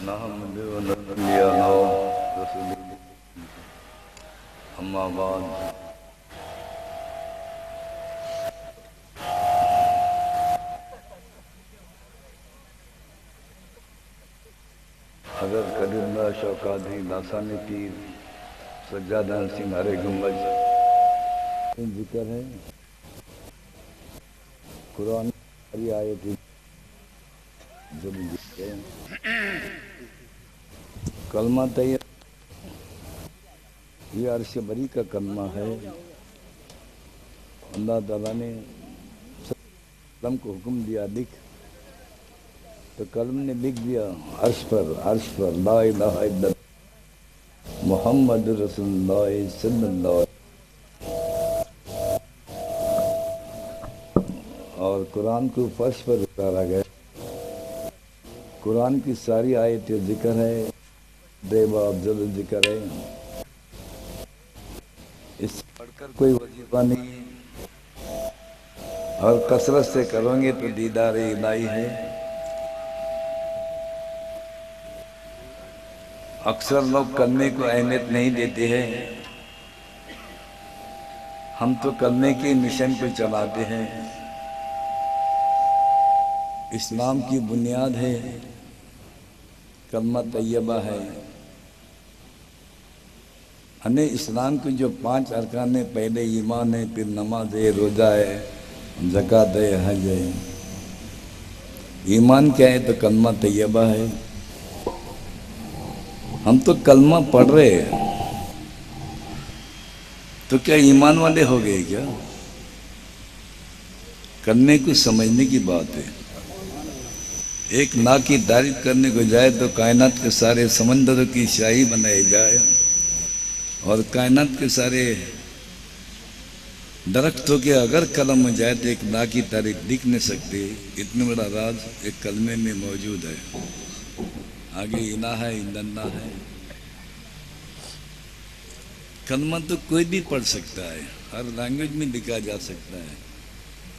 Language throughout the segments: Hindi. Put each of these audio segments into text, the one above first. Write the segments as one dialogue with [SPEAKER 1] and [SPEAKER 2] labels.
[SPEAKER 1] नहमदु व नसल्ली अला रसूलिल्लाह अम्मा बाद। हज़रत करीमुल्लाह शौकाती लासानी पीर सज्जादा सिंह हरे गुंबज जिक्र है कुरान की आयत कलमा तैयब ये अर्श बरी का कलमा है। अल्लाह ताला ने कलम को हुक्म दिया लिख, तो कलम ने लिख दिया अर्श पर ला इलाहा इल्लल्लाह मुहम्मद रसूलुल्लाह सल्लल्लाहु अलैहि वसल्लम। और कुरान को फर्श पर उतारा गया। कुरान की सारी आयतें जिक्र है, देवा अफजल जिक्र है। इस पढ़कर कोई वजीफा नहीं है, और कसरत से करोगे तो दीदार इलाही है। अक्सर लोग कलमे को अहमियत नहीं देते हैं। हम तो कलमे के मिशन पे चलाते हैं। इस्लाम की बुनियाद है, कलमा तैयबा है। हमें इस्लाम के जो 5 अरकान है, पहले ईमान है, फिर नमाज है, रोज़ा है, ज़कात है, हज है। ईमान क्या है? तो कलमा तैयबा है। हम तो कलमा पढ़ रहे हैं, तो क्या ईमान वाले हो गए क्या? करने को समझने की बात है। एक ना की तारीफ करने को जाए तो कायनात के सारे समंदरों की शाही बनाई जाए, और कायनात के सारे दरख्तों के अगर कलम में जाए तो एक ना की तारीफ दिख नहीं सकती। इतने बड़ा राज एक कलमे में मौजूद है। आगे इला है, इंदन्ना है। कलमा तो कोई भी पढ़ सकता है, हर लैंग्वेज में लिखा जा सकता है।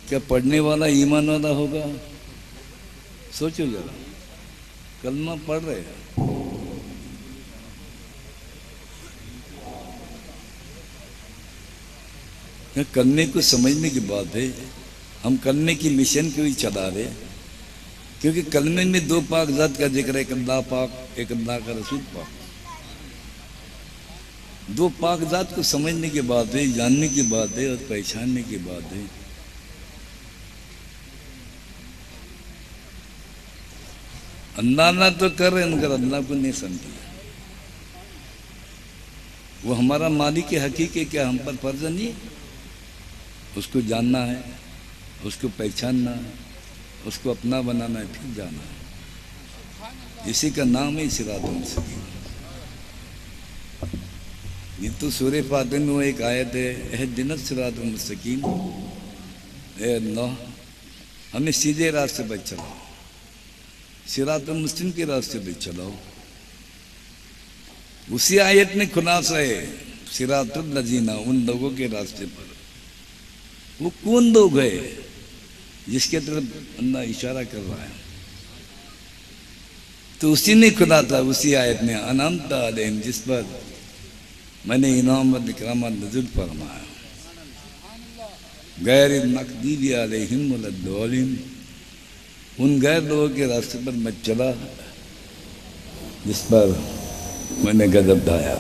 [SPEAKER 1] क्या पढ़ने वाला ईमान वाला होगा? सोचो जरा, कलमा पढ़ रहे हैं। करने को समझने की बात है। हम करने की मिशन को ही चला रहे, क्योंकि कलमे में 2 पाक ज़ात का जिक्र है, एक अल्लाह पाक, एक अल्लाह का रसूल पाक। 2 पाक ज़ात को समझने की बात है, जानने की बात है, और पहचानने की बात है। अल्लाह ना तो कर रहे, मगर अल्लाह को नहीं समझे। वो हमारा मालिक हकीकी, क्या हम पर फर्ज नहीं? उसको जानना है, उसको पहचानना है, उसको अपना बनाना है, फिर जाना है। इसी का नाम है सिरातुल मुस्तकीम। ये तो सूरह फातिहा में एक आयत है, इहदिनस सिरातुल मुस्तकीम, ए अल्लाह हमें सीधे रास्ते पर चलाओ, सिरातुल मुस्तकीम के रास्ते पर चलाओ। उसी आयत में खुलासा है सिरातुल लजीना, उन लोगों के रास्ते पर। वो कौन लोग है जिसके तरफ अल्लाह इशारा कर रहा है? तो उसी ने खुदा था, उसी आयत में अनअमत अलैहिम, जिस पर मैंने इनाम व इकराम नज़ुल फरमाया। गैर मग़दूबि अलैहिम वलद्दालिन, उन गैर लोगों के रास्ते पर मैं चला जिस पर मैंने गजब ढाया।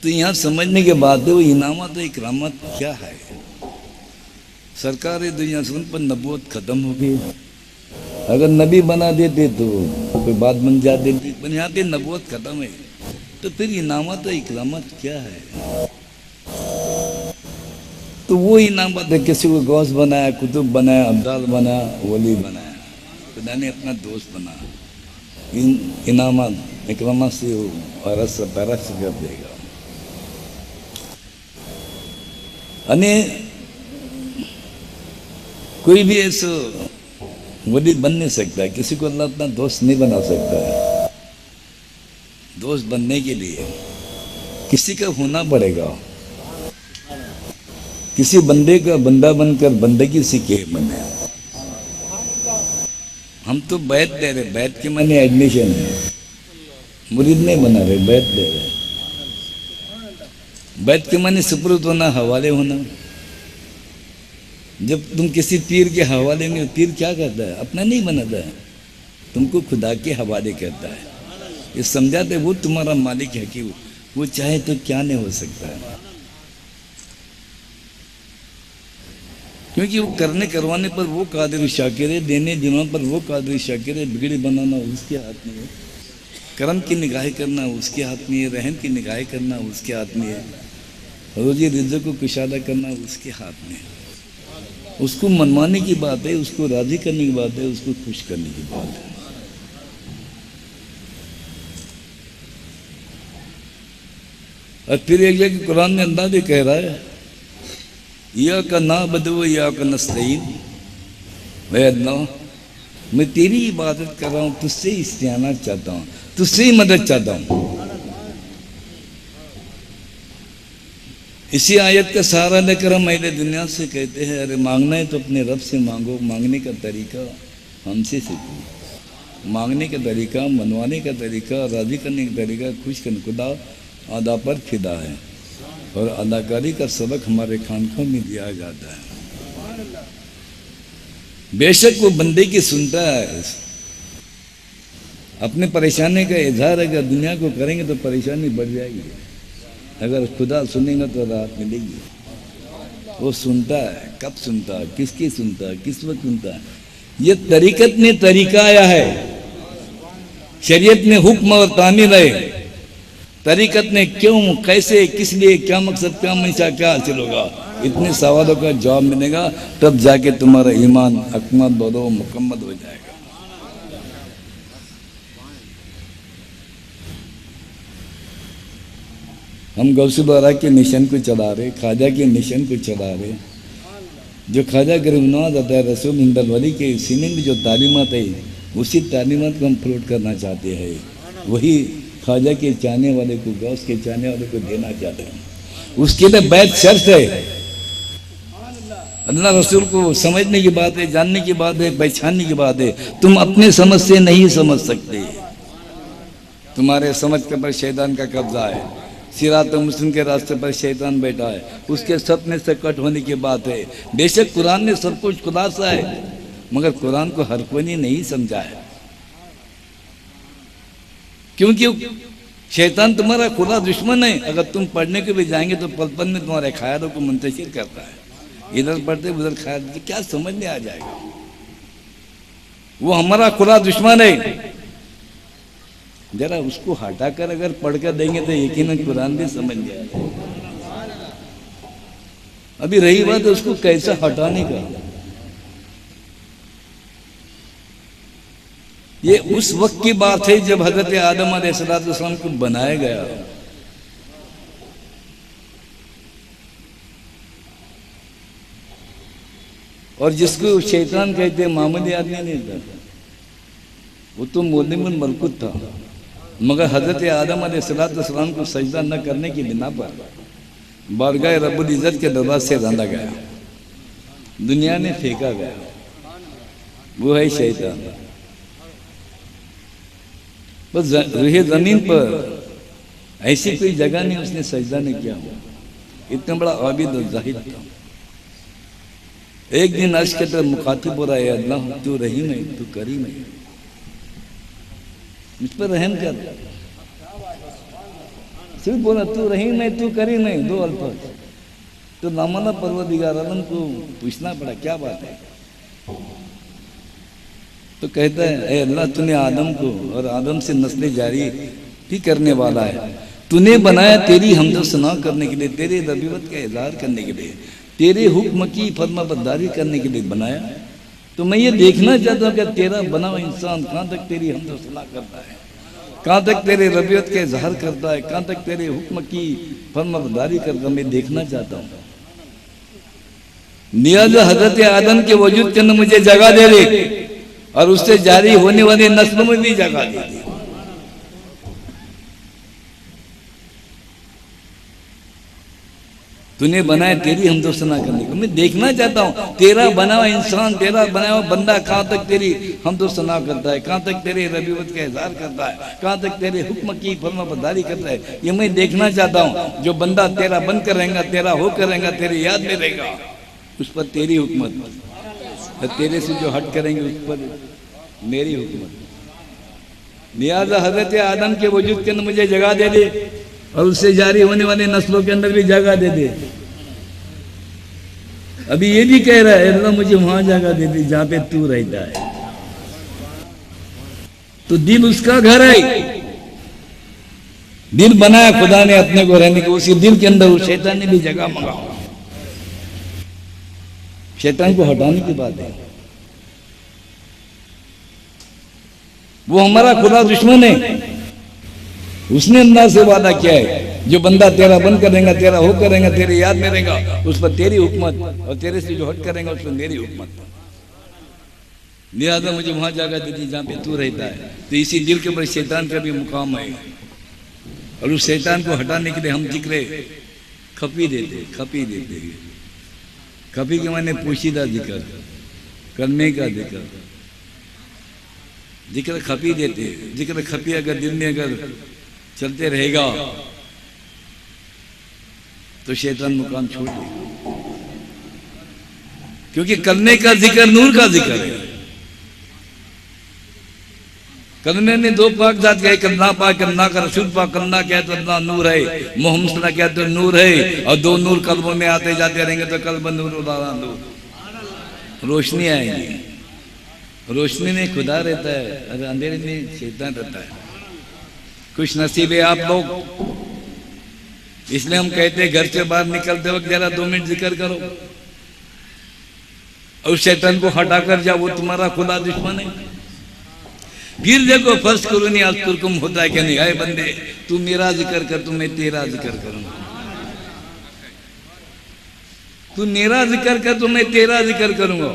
[SPEAKER 1] तो यहाँ समझने के बाद वो इनामत और इकरामत क्या है? सरकार दुनिया से उन पर नबूवत ख़त्म हो गई। अगर नबी बना देते तो कोई बात बन जाती थी, पर यहाँ पे नबूवत ख़त्म है। तो फिर इनामत और इकरामत क्या है? तो वो इनामत है, किसी को गौस बनाया, कुतुब बनाया, अब्दाल बनाया, वली बनाया, खुदा ने अपना दोस्त बनाया। इनामत इकरामत से और परस कर देगा। अने कोई भी ऐसा वली बन नहीं सकता है, किसी को अल्लाह अपना दोस्त नहीं बना सकता है। दोस्त बनने के लिए किसी का होना पड़ेगा। किसी बंदे का बंदा बनकर बंदगी सीखे बने। हम तो बैत दे रहे, बैत के माने एडमिशन है, मुरीद नहीं बना रहे, बैत दे रहे। बैत के माने सुपुर्द होना, हवाले होना। जब तुम किसी पीर के हवाले में, पीर क्या करता है? अपना नहीं बनाता है, तुमको खुदा के हवाले करता है। ये समझाते वो तुम्हारा मालिक है कि वो चाहे तो क्या नहीं हो सकता है, क्योंकि वो करने करवाने पर वो कादिर शाकिर है, देने दिनों पर वो कादिर शाकिर है। बिगड़ी बनाना उसके हाथ में है, करम की निगाहें करना उसके हाथ में है, रहम की निगाहें करना उसके हाथ में है, रोजी रिज़्क़ को कुशादा करना उसके हाथ में है। उसको मनवाने की बात है, उसको राजी करने की बात है, उसको खुश करने की बात है। और फिर एक जगह कुरान में अल्लाह भी कह रहा है, या का ना बदो या का नस्तईन, वह अल्लाह मैं तेरी इबादत कर रहा हूँ, तुझसे इस्तिआनत चाहता हूँ, तुझसे ही मदद चाहता हूँ। इसी आयत का सहारा लेकर हम अहले दुनिया से कहते हैं, अरे मांगना है तो अपने रब से मांगो, मांगने का तरीका हमसे सीखो, मांगने का तरीका, मनवाने का तरीका, राजी करने का तरीका, खुश करने, खुदा अदा पर फिदा है और अदाकारी का सबक हमारे खानकों में दिया जाता है। बेशक वो बंदे की सुनता है, अपने परेशानी का इजहार अगर दुनिया को करेंगे तो परेशानी बढ़ जाएगी, अगर खुदा सुनेगा तो राहत मिलेगी। वो सुनता है, कब सुनता है, किसकी सुनता है, किस वक्त सुनता है। ये तरीकत में तरीका आया है, शरीयत में हुक्म और तामीर है। तरीकत में क्यों, कैसे, किस लिए, क्या मकसद, क्या मंशा, क्या हासिल होगा, इतने सवालों का जवाब मिलेगा, तब जाके तुम्हारा ईमान अकमल बरो मुकम्मल हो जाएगा। हम गौसे बारा के मिशन को चला रहे, ख्वाजा के मिशन को चला रहे। जो ख्वाजा गरीब नवाज आता है रसूल हिंदल वली के सीने में जो तालीमात है, उसी तालीमात को हम फ्लोट करना चाहते हैं। वही ख्वाजा के चाहने वाले को, गौस के चाहने वाले को देना चाहते हैं। उसके लिए बैत शर्त है। अल्लाह रसूल को समझने की बात है, जानने की बात है, पहचानने की बात है। तुम अपने समझ से नहीं समझ सकते, तुम्हारे समझ के पर शैतान का कब्जा है। सिरात मुस्लिम के रास्ते पर शैतान बैठा है, उसके सपने से कट होने की बात है। बेशक कुरान में सब कुछ खुलासा है, मगर कुरान को हर कोई ने नहीं समझा है, क्योंकि शैतान तुम्हारा खुला दुश्मन है। अगर तुम पढ़ने के भी जाएंगे तो पल पल में तुम्हारे ख्यालों को मुंतशिर करता है। इधर पढ़ते उधर ख्याल, क्या समझ में आ जाएगा। वो हमारा खुला दुश्मन है। जरा उसको हटाकर अगर पढ़कर देंगे तो यकीनन कुरान भी समझ जाएगा। अभी रही बात है उसको कैसे हटाने का, ये उस वक्त की बात है जब हजरत आदम अलैहिस्सलाम को बनाया गया। और जिसको शैतान कहते मामूली आदमी नहीं था, वो तो मोलिमुल मलकुत था, मगर हजरत आदम अलैहिस्सलाम को सजदा न करने की बिना पर बारगाह रब्बुल इज्जत के दरबार से रंधा गया, दुनिया में फेंका गया। वो है शैतान। बस रूहे जमीन पर ऐसी कोई जगह नहीं उसने सजदा नहीं किया। इतना बड़ा आबिद और जाहिद था। एक दिन अर्श के तरफ मुखातिब हो रहा है, अल्लाह तू रहीम है, तू करीम है, मुझ पर रहम कर। सिर्फ बोला तू रहीम है, तू करीम है, दो अल्फाज। तो नामाना परवरदिगार आलम को पूछना पड़ा क्या बात है। तो कहता है, ए अल्लाह तूने आदम को और आदम से नस्ल जारी ही करने वाला है। तूने बनाया तेरी हमद सना करने के लिए, तेरे रबीवत का इजहार करने के लिए, तेरे हुक्म की फरमाबरदारी करने के लिए बनाया। तो मैं ये देखना चाहता हूँ कि तेरा बना हुआ इंसान कहाँ तक तेरी हमद सना करता है, कहाँ तक तेरे रबीयत का इजहार करता है, कहाँ तक तेरे हुक्म की फरमाबरदारी करता है, मैं देखना चाहता हूँ। नियाज़ हजरत आदम के वजूद के अंदर मुझे जगह दे दे और उससे जारी होने वाली नस्लों में भी जगह दे दे। तूने बनाया तेरी हमदोस्तना करने को। मैं देखना चाहता हूँ तेरा बना हुआ इंसान, तेरा बना हुआ बंदा कहाँ तक तेरी हमदोस्तना करता है, कहाँ तक तेरे रबीवत का इज़हार करता है, कहाँ तक तेरे हुक्म की फरमाबरदारी करता है। ये मैं देखना चाहता हूँ। जो बंदा तेरा बनकर रहेगा, तेरा होकर रहेगा, तेरी याद में रहेगा, उस पर तेरी हुकूमत, तेरे से जो हट करेंगे उस पर मेरी हुकूमत। लिहाजा हजरत आदम के वजूद के अंदर मुझे जगह दे दे और उससे जारी होने वाले नस्लों के अंदर भी जगह दे दे। अभी ये भी कह रहा है अल्लाह मुझे वहां जगह दे दे जहां पे तू रहता है। तो दिल उसका घर है, दिल बनाया खुदा ने अपने को रहने को, उसी दिल के अंदर उस शैतान ने भी जगह मंगाओ। शैतान को हटाने की बात है। वो हमारा खुदा दुश्मन है। उसने अल्लाह से वादा किया है जो बंदा तेरा बनकर रहेगा, तेरा होकर रहेगा, तेरे याद में रहेगा, उस पर तेरी हुकूमत, और तेरे से जो हट करेगा उस पर मेरी हुकूमत। लिहाजा मुझे वहां जगह दी थी जहां पे तू रहता है। तो इसी दिल के ऊपर शैतान का भी मुकाम है, और उस शैतान को हटाने के लिए हम जिक्र खफी देते, खफी देते। खफी के माने पोशीदा जिक्र, करने का जिक्र, जिक्र खफी देते। जिक्र खफी अगर दिल में अगर चलते रहेगा तो शैतान मुकाम छोड़ देगा, क्योंकि करने का जिक्र नूर का जिक्र है। करने ने दो पाक जात गए, करना पाक, करना का रसूल पाक, करना क्या तो अल्लाह नूर है, मोहम्मद सल्लल्लाहु क्या तो नूर है, और दो नूर कल्बों में आते जाते रहेंगे तो कल्ब नूर उदारा नूर, रोशनी आएगी। रोशनी में खुदा रहता है और अंधेरे में शैतान रहता है। खुश नसीब है आप लोग, इसलिए हम कहते हैं घर से बाहर निकलते वक्त जरा 2 मिनट जिक्र करो और शैतान को हटाकर जाओ, वो तुम्हारा खुदा दुश्मन है। फिर देखो फर्ज करो नहीं आज तुरकुम होता है कि नहीं, आए बंदे तू मेरा जिक्र कर, तू मैं तेरा जिक्र करूंगा, तू मेरा जिक्र कर, तो मैं तेरा जिक्र करूंगा।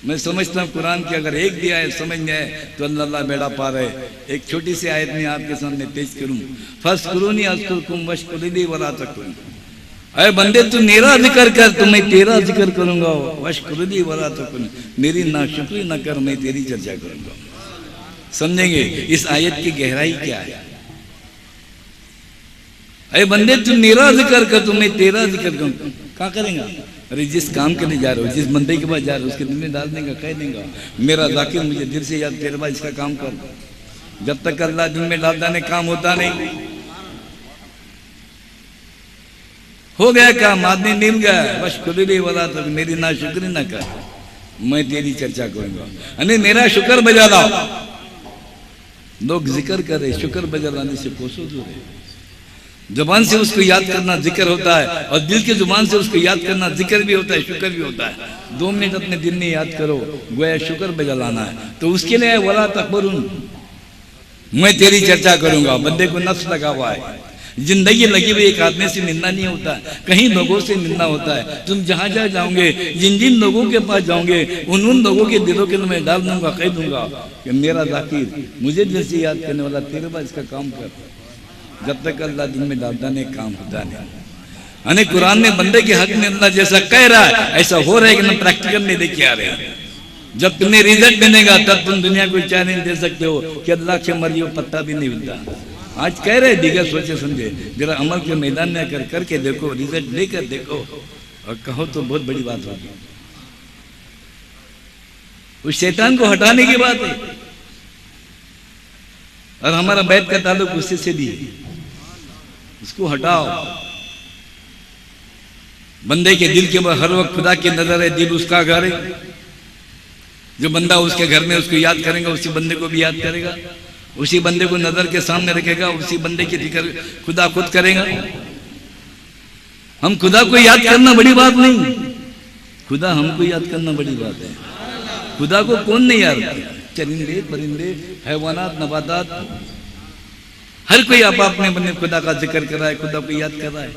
[SPEAKER 1] मैं समझता हूँ कुरान की अगर एक भी आयत समझ में आए तो अल्लाह बेड़ा पार है। एक छोटी सी आयत में आपके सामने पेश करूं, फर्ज करो नहीं आज तुरकुम वशकुरुनी वला तकुन, अरे बंदे तू मेरा जिक्र कर, तो मैं तेरा जिक्र करूंगा, वशकुरुनी वला तकुन, मेरी नाशुक्री न कर, मैं तेरी चर्चा करूंगा। समझेंगे इस आयत की गहराई क्या है। अरे बंदे तू मेरा जिक्र कर, तो मैं तेरा जिक्र करूंगा। क्या करेगा? अरे जिस काम के लिए जा रहे हो, जिस बंदे के पास जा रहे हो, उसके दिल में डाल देगा, कह देगा मेरा जाकिर मुझे दिल से याद, तेरे पास इसका काम कर। जब तक अल्लाह दिल में डालता नहीं काम होता नहीं। हो गया काम, आदमी मिल गया, बस शुक्र वाला तो मेरी ना शुक्र ना कर, मैं तेरी चर्चा करूंगा। अरे मेरा शुक्र बजा लाओ। लोग जिक्र करे, शुक्र बजा लाने से कोसों दूर है। जुबान से उसको याद करना जिक्र होता है, और दिल की जुबान से उसको याद करना जिक्र भी होता है, शुक्र भी होता है। 2 मिनट अपने दिल में याद करो, गोया शुक्र बजा लाना है। तो उसके लिए वला तकबरुन, मैं तेरी चर्चा करूंगा। बंदे को नफ्स लगा हुआ है, जिंदगी लगी हुई, एक आदमी से मिलना नहीं होता, कहीं लोगों से मिलना होता है। तुम जहां जहां जाओगे, जिन जिन लोगों के पास जाओगे, उन लोगों के दिलों के अंदर मैं डाल दूंगा, कह दूंगा कि मेरा जाकिर मुझे दिल से याद करने वाला, तेरे पास इसका काम कर। जब तक अल्लाह दिल में डालता नहीं काम होता नहीं। यानी कुरान में बंदे के हक में अल्लाह जैसा कह रहा है ऐसा हो रहा है कि ना प्रैक्टिकल में देखे आ रहे हैं। जब तुम्हें रिजल्ट मिलेगा तब तुम दुनिया को चैलेंज दे सकते हो कि अल्लाह की मर्जी, वो पत्ता भी नहीं मिलता। आज कह रहे दिगर सोचे समझे, जरा अमल के मैदान में आकर करके देखो, रिजल्ट लेकर देखो और कहो तो बहुत बड़ी बात होगी। उस शैतान को हटाने की बात है, और हमारा बैत का ताल्लुक उससे से भी है। उसको हटाओ। बंदे के दिल के ऊपर हर वक्त खुदा की नजर है, दिल उसका घर है। जो बंदा उसके घर में उसको याद करेगा, उसी बंदे को भी याद करेगा, उसी बंदे को नजर के सामने रखेगा, उसी बंदे की फिक्र खुदा खुद करेगा। हम खुदा को याद करना बड़ी बात नहीं, खुदा हमको याद करना बड़ी बात है। खुदा को कौन नहीं याद करता? चरिंदे परिंदे हैवानात नबातात हर कोई आप अपने बने खुदा का जिक्र कर रहा है, खुदा को याद कर रहा है।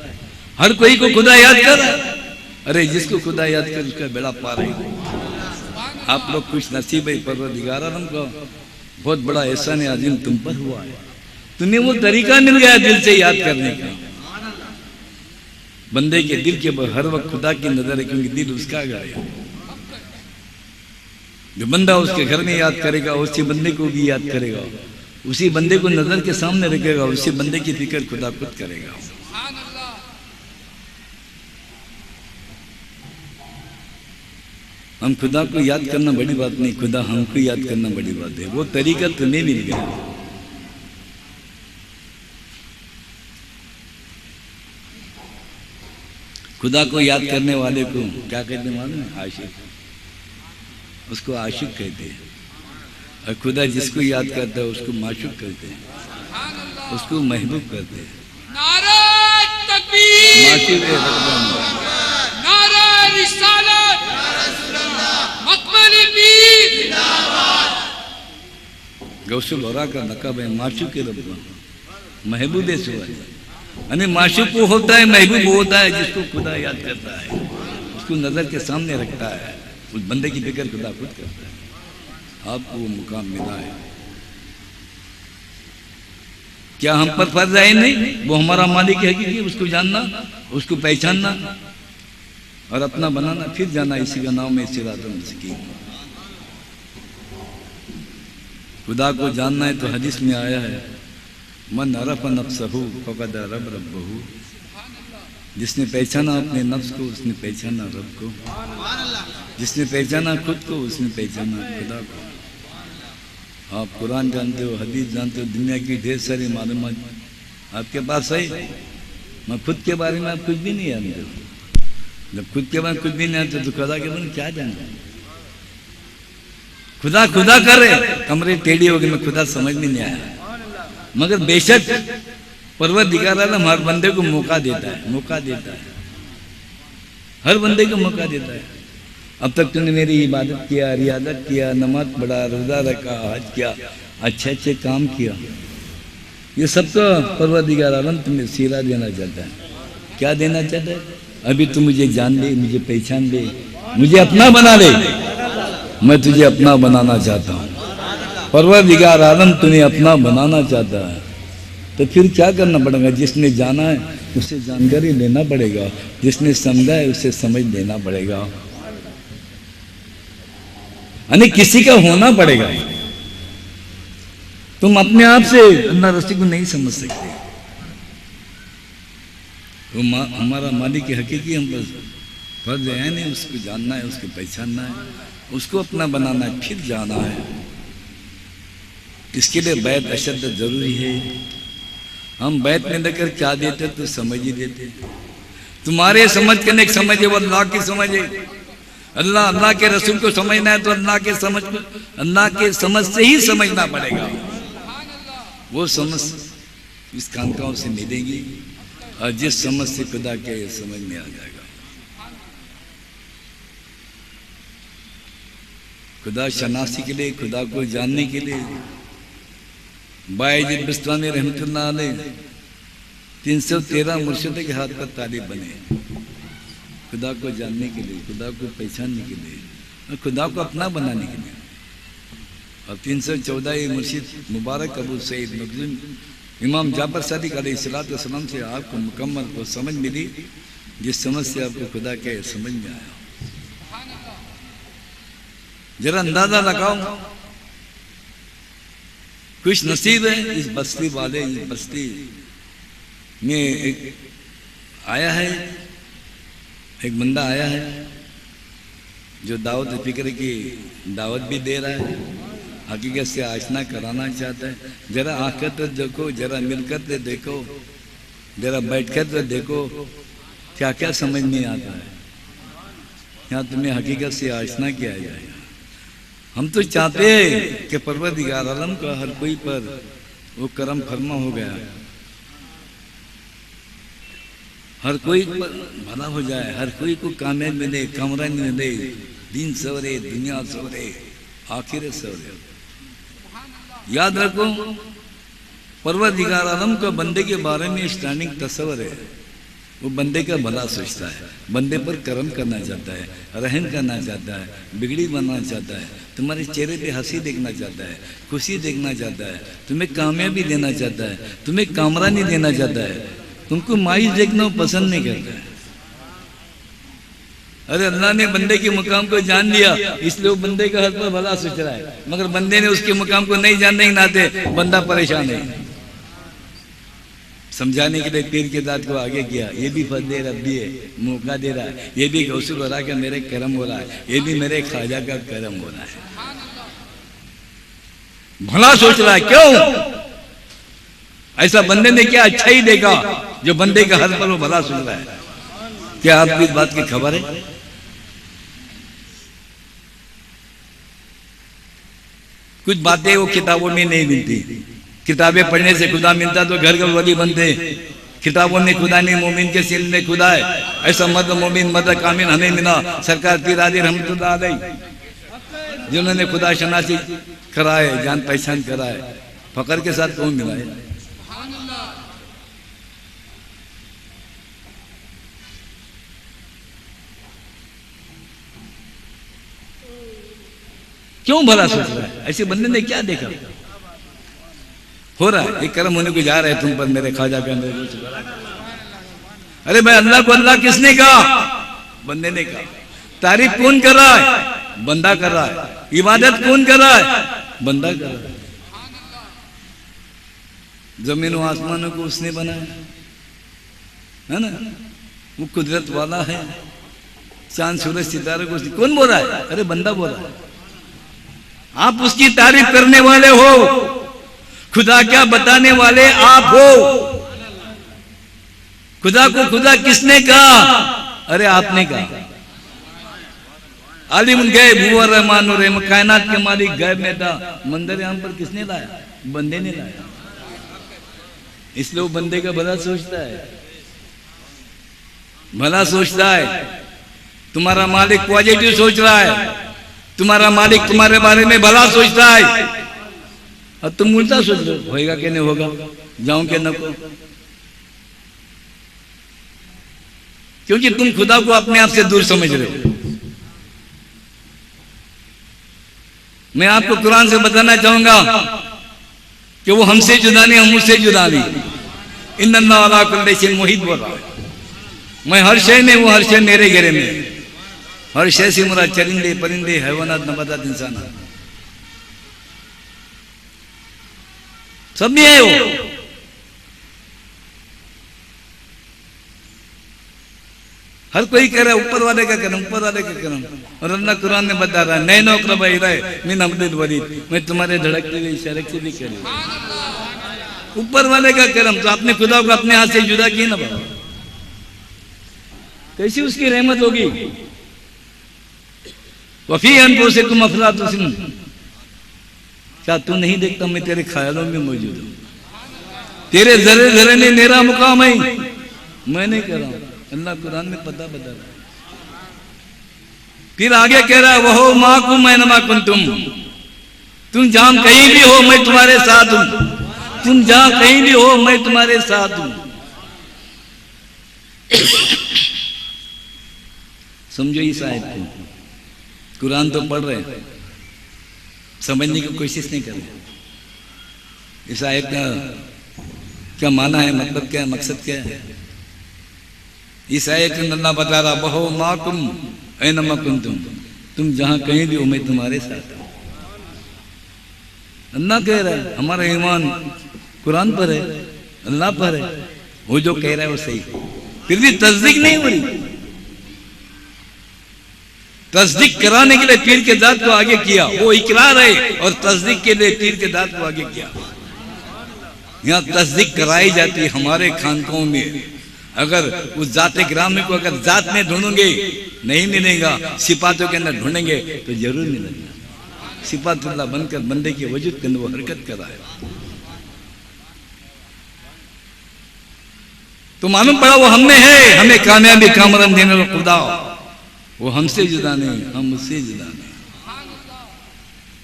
[SPEAKER 1] हर कोई को खुदा याद कर रहा है। अरे जिसको खुदा याद कर उसका बेड़ा पार है। आप लोग खुश नसीब है, परवरदिगार आलम का बहुत बड़ा एहसान है अजीम तुम पर हुआ है। तुम्हें वो तरीका मिल गया दिल से याद करने का। बंदे के दिल के हर वक्त खुदा की नजर है, क्योंकि दिल उसका घर है। जो बंदा उसके घर में याद करेगा, उसी बंदे को भी याद करेगा, उसी बंदे को नजर के सामने रखेगा, उसी बंदे की फिक्र खुदा खुद करेगा। हम खुदा को याद करना बड़ी बात नहीं, खुदा हमको याद करना बड़ी बात है। वो तरीका तुम्हें मिल गया। खुदा को याद करने वाले को क्या कहते हैं मालूम है? आशिक। उसको आशिक कहते हैं। और खुदा जिसको याद करता है उसको माशूक कहते हैं, उसको महबूब कहते हैं।
[SPEAKER 2] नारा तकबीर,
[SPEAKER 1] माशूक है
[SPEAKER 2] नारा रिसालत, मकबल पीर जिंदाबाद।
[SPEAKER 1] गौसुल वरा का लक़ब है माशूक रब्बा, महबूब सुआ। यानी माशूक वो होता है, महबूब वो होता है जिसको खुदा याद करता है, उसको नजर के सामने रखता है, उस बंदे की फिक्र खुदा खुद करता है। आपको वो मुकाम मिला है। क्या हम पर फर्ज है? नहीं, वो हमारा मालिक है कि उसको जानना, उसको पहचानना और अपना बनाना, फिर जाना। इसी का नाम है सिरातुल मुस्तकीम। खुदा को जानना है तो हदीस में आया है, मन अरफ नफ्सहू फक़द अरफ रब्बहू। जिसने पहचाना अपने नफ्स को, उसने पहचाना रब को। जिसने पहचाना खुद को, उसने पहचाना खुदा को। आप कुरान जानते हो, हदीस जानते हो, दुनिया की ढेर सारी मालूमात आपके पास है। मैं खुद के बारे में आप कुछ भी नहीं जानते हो। जब खुद के बारे में कुछ भी नहीं जानते तो खुदा के बारे में क्या जानते? खुदा खुदा कर रहे, कमरे टेढ़ी हो गए, मैं खुदा समझ में नहीं आया। मगर बेशक परवरदिगार आलम हर बंदे को मौका देता है, मौका देता है, हर बंदे को मौका देता है। अब तक तूने मेरी इबादत किया, रियादत किया, नमाज पढ़ा, रोजा रखा, हज किया, अच्छे अच्छे काम किया, ये सब तो परवरदिगार आलम तुम्हें सिरा देना चाहता है। क्या देना चाहता है? अभी तू मुझे जान ले, मुझे पहचान ले, मुझे अपना बना ले। मैं तुझे अपना बनाना चाहता हूँ। परवरदिगार आलम तुम्हें अपना बनाना चाहता है, तो फिर क्या करना पड़ेगा? जिसने जाना है उससे जानकारी लेना पड़ेगा, जिसने समझा है उससे समझ लेना पड़ेगा, यानी किसी का होना पड़ेगा। तुम अपने आप से अल्लाह रस्ते को नहीं समझ सकते। वो हमारा मालिक हकीकी हम बस फर्ज है नहीं, उसको जानना है, उसको पहचानना है, उसको अपना बनाना है, फिर जाना है। इसके लिए बैत अशद जरूरी है। हम बैत में लेकर क्या देते तो समझ ही देते। तुम्हारे समझ करने एक समझ है, वो अल्लाह की समझ है। अल्लाह के रसूल को समझना है तो अल्लाह के समझ से ही समझना पड़ेगा। वो समझ इस खानकाओं से मिलेगी और जिस समझ से खुदा के समझ में आ जाएगा। खुदा शनासी के लिए, खुदा को जानने के लिए बायजीद बिस्तामी रहमतुल्लाह अलैह 313 मुर्शिद के हाथ पर तालिब बने। खुदा को जानने के लिए, खुदा को पहचानने के लिए और खुदा को अपना बनाने के लिए। और 314 मुर्शिद मुबारक अबू सईद मखदूम इमाम जाफर सादिक अलैहिस्सलाम से आपको मुकम्मल को समझ मिली, जिस समझ से आपको खुदा के समझ में आया। जरा अंदाजा लगाओ, खुश नसीब है इस बस्ती वाले, इस बस्ती में एक आया है, एक बंदा आया है जो दावत फिक्र की दावत भी दे रहा है, हकीकत से आशना कराना चाहता है। जरा आकर तो देखो, जरा मिलकर तो देखो, जरा बैठकर तो देखो, क्या क्या समझ में आता है। यहाँ तुम्हें हकीकत से आशना किया जाए। हम तो चाहते हैं कि परवरदिगार आलम का हर कोई पर वो करम फरमा हो गया, हर कोई पर भला हो जाए, हर कोई को कामयाब मिले, कामरान मिले, दिन सवरे, दुनिया सवरे, आखिरत सवरे। याद रखो, परवरदिगार आलम का बंदे के बारे में स्टैंडिंग तस्वर है। वो बंदे का भला सोचता है, बंदे पर करम करना चाहता है, रहम करना चाहता है, बिगड़ी बनना चाहता है, तुम्हारे चेहरे पे हंसी देखना चाहता है, खुशी देखना चाहता है, तुम्हें कामयाबी देना चाहता है, तुम्हें कामरानी देना चाहता है, तुमको मायूस देखना पसंद नहीं करता है। अरे अल्लाह ने बंदे के मुकाम को जान लिया, इसलिए वो बंदे का हर पर भला सोच रहा है, मगर बंदे ने उसके मुकाम को नहीं जानने के नाते बंदा परेशान है। समझाने के लिए पीर के दाद को आगे किया, ये भी फजले रब्बी है, मौका दे रहा है, ये भी गौसुल हो रहा है, मेरे करम हो रहा है, ये भी मेरे ख्वाजा का करम हो रहा है। भला सोच रहा है, क्यों ऐसा बंदे ने क्या अच्छा ही देखा जो बंदे का हर पल वो भला सोच रहा है? क्या आपको इस बात की खबर है? कुछ बातें वो किताबों में नहीं मिलती, किताबें पढ़ने से खुदा मिलता तो घर घर वली बनते। किताबों ने खुदा नहीं, मोमिन के सिल में खुदा है। ऐसा मर्द मोमिन मर्द कामिल हमें मिला सरकार पीर हाजी रहमतुल्लाह अलैह, जिन्होंने खुदा शनासी कराए, जान पहचान कराए। फकर के साथ कौन मिला है? क्यों भला सोच रहा है? ऐसे बंदे ने क्या देखा? हो रहा है, एक कर्म होने को जा रहे तुम पर मेरे ख्वाजा का। अरे भाई, अल्लाह को अल्लाह किसने कहा? बंदे ने कहा। तारीफ कौन कर रहा है? बंदा कर रहा है। इबादत कौन कर रहा है? बंदा कर रहा है। जमीन और आसमानों को उसने बनाया है ना, वो कुदरत वाला है। चांद सूरज सितारे को कौन बोल रहा है? अरे बंदा बोल रहा है। आप उसकी तारीफ करने वाले हो, खुदा क्या बताने वाले आप हो। खुदा को खुदा किसने कहा? अरे आपने कहा। आलिम गैब हुआ रहमान और रहम, कायनात के मालिक गैब में था। मंदिर यहां पर किसने लाया? बंदे ने लाया। इसलिए वो बंदे का भला सोचता है, भला सोचता है। तुम्हारा मालिक पॉजिटिव सोच रहा है, तुम्हारा मालिक तुम्हारे बारे में भला सोचता है, और तुम उल्टा सोच रहे हो, होएगा कि नहीं होगा, जाऊं कि न को। क्योंकि तुम खुदा को अपने आप से दूर समझ रहे हो। मैं आपको कुरान से बताना चाहूंगा कि वो हमसे जुदा नहीं, हम उससे जुदा नहीं। इन्नल्लाह अला कुल्ली शैइन मुहीत बोल रहा है। मैं हर शय में, वो हर शय मेरे घेरे में। हर शय से मुराद चरिंदे परिंदे हैवानात नबातात इंसान सब में है वो। हर कोई कह रहा है ऊपर वाले का करम, ऊपर वाले का करम। और अल्लाह कुरान में बता रहा है, नैनो अक़रब इलैहि मिन हब्लिल वरीद, मैं तुम्हारे धड़कते हुए इशारे से भी करूं। ऊपर वाले का करम। तो आपने खुदा को अपने हाथ से जुदा किया ना बाबा, कैसी उसकी रहमत होगी। वफी अनफुसिकुम अफला तुबसिरून, क्या तू नहीं देखता मैं तेरे ख्यालों में मौजूद हूं। तेरे जरे जरे में मेरा मुकाम है, मैं नहीं कर रहा हूं। अल्लाह कुरान में बता रहा है। फिर आगे कह रहा है, वहो माकुम ऐनमा कुंतुम, तुम जहां कहीं भी हो मैं तुम्हारे साथ हूं। तुम जहां कहीं भी हो मैं तुम्हारे साथ हूं। समझो इस आयत को। कुरान तो पढ़ रहे हैं, समझने की कोशिश नहीं कर रहे। इस आयत का क्या माना है, मतलब क्या है, मकसद क्या है? इस आयत में अल्लाह बता रहा, वहो माकुम ऐनमा कुंतुम, तुम जहां कहीं भी हो मैं तुम्हारे साथ हूं। अल्लाह कह रहा है, हमारा ईमान कुरान पर है, अल्लाह पर है। वो जो कह रहा है वो सही, फिर भी तस्दीक नहीं हो रही। तस्दीक कराने के लिए पीर के दाद को आगे किया, वो इकरार है, और तस्दीक के लिए पीर के दाद को आगे किया। यहाँ तस्दीक कराई जाती है हमारे खानकों में। अगर उस जाते ग्राम को अगर जात में ढूंढोगे नहीं मिलेगा, सिपातों के अंदर ढूंढेंगे तो जरूर मिलेगा। सिपातुल्लाह बनकर बंदे के वजूद के अंदर वो हरकत कर रहा है। तो मालूम पड़ा वो हमने है, हमें कामयाबी कामरान देने वाला खुदा। वो हमसे जुदा नहीं, हम उससे जुदा नहीं।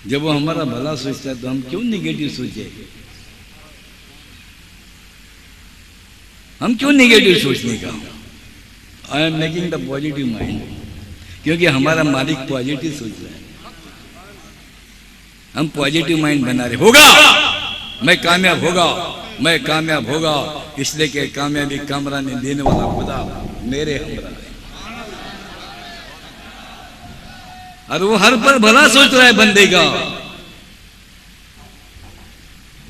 [SPEAKER 1] जब वो हमारा भला सोचता है तो हम क्यों निगेटिव सोचे? हम क्यों निगेटिव सोचने का? I am making the positive mind, क्योंकि हमारा मालिक पॉजिटिव सोच रहा है। हम पॉजिटिव माइंड बना रहे, होगा मैं कामयाब होगा, मैं कामयाब होगा, इसलिए कि कामयाबी कामरानी देने वाला खुदा मेरे हमरा है। और वो हर पर भला सोच रहा है बंदे का।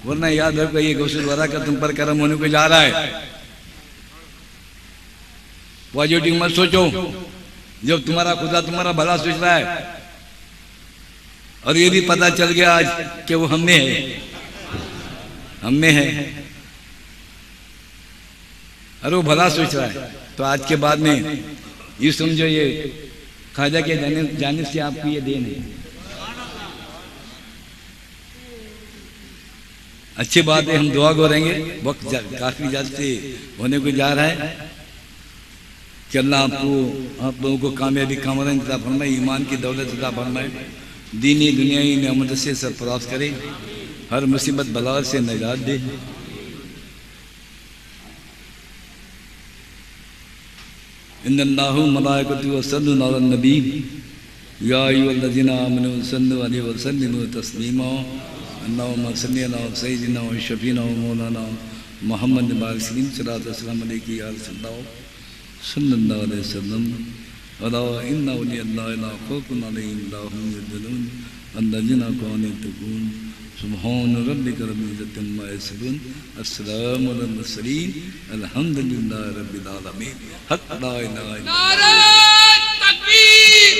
[SPEAKER 1] वरना याद रखो ये गौसल वरा का तुम पर कर्म होने को जा रहा है। पॉजिटिव मत सोचो। जब तुम्हारा खुदा तुम्हारा भला सोच रहा है और ये भी पता चल गया आज कि वो हम में है, हम में है, और वो भला सोच रहा है, तो आज के बाद में ये समझो ये खाजा के जाने से आपको ये देन है। अच्छी बात है, हम दुआ करेंगे। वक्त काफी जाते होने को जा रहा है कि अल्लाह आपको आप लोगों को कामयाबी कामरान अता फरमाए, ईमान की दौलत अता फरमाए, दीनी दुनियाई नेमत से सरफराज करे, हर मुसीबत बला से निजात दे। इन्नल्लाहु मलाइकतहु यसल्लूना अलन नबी या अय्युहल्लज़ीना आमनू सल्लु अलैहि व सल्लिमू तस्लीमा। अल्लाहुम्मा सल्लि अला सय्यिदिना व शफीना व मौलाना मुहम्मद बारिक सल्लल्लाहु अलैहि या रसूलल्लाह सल्लल्लाहु अलैहि वसल्लम। अला इन्ना औलियल्लाहि ला खौफुन अलैहिम व ला हुम यहज़नून अल्लज़ीना कानू यत्तक़ून। सुब्हान रब्बिका रब्बिल इज़्ज़ति अम्मा यसिफून, अस्सलामु अलल मुरसलीन, अल्हम्दुलिल्लाहि रब्बिल आलमीन। हक़ ला इलाहा इल्लल्लाह।
[SPEAKER 2] नारे तकबीर।